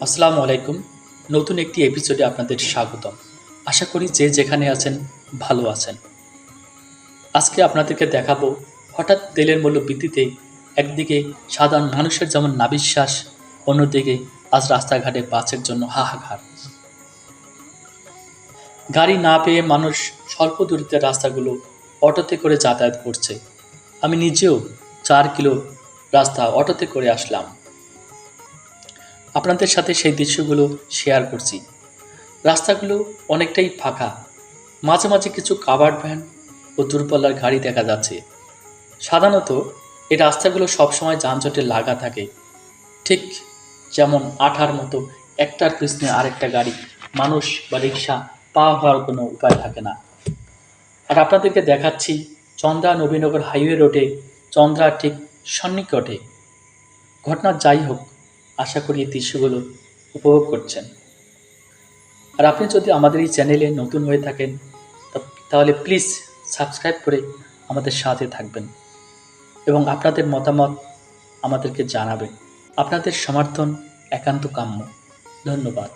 আসসালামু আলাইকুম। নতুন একটি এপিসোডে আপনাদের স্বাগতম। আশা করি যে যেখানে আছেন ভালো আছেন। আজকে আপনাদেরকে দেখাবো হঠাৎ তেলের মূল্য বৃদ্ধিতে একদিকে সাধারণ মানুষের যেমন নাভিশ্বাস, অন্যদিকে আজ রাস্তাঘাটে বাসের জন্য হাহাকার। গাড়ি না পেয়ে মানুষ স্বল্প দূরত্বের রাস্তাগুলো অটোতে করে যাতায়াত করছে। আমি নিজেও 4 কিলো রাস্তা অটোতে করে আসলাম। আপনাদের সাথে সেই দৃশ্যগুলো শেয়ার করছি। রাস্তাগুলো অনেকটাই ফাঁকা, মাঝে মাঝে কিছু কাভার্ড ভ্যান ও দূরপাল্লার গাড়ি দেখা যাচ্ছে। সাধারণত এই রাস্তাগুলো সবসময় যানজটে লাগা থাকে, ঠিক যেমন আঠার মতো একটার পিছনে আরেকটা গাড়ি, মানুষ বা রিক্সা পার হওয়ার কোনো উপায় থাকে না। আর আপনাদেরকে দেখাচ্ছি চন্দ্রা নবীনগর হাইওয়ে রোডে, চন্দ্রার ঠিক সন্নিকটে ঘটনা। যাই হোক, আশা করি এই দৃশ্যগুলো উপভোগ করছেন। আর আপনি যদি আমাদের এই চ্যানেলে নতুন হয়ে থাকেন তাহলে প্লিজ সাবস্ক্রাইব করে আমাদের সাথে থাকবেন এবং আপনাদের মতামত আমাদেরকে জানাবেন। আপনাদের সমর্থন একান্ত কাম্য। ধন্যবাদ।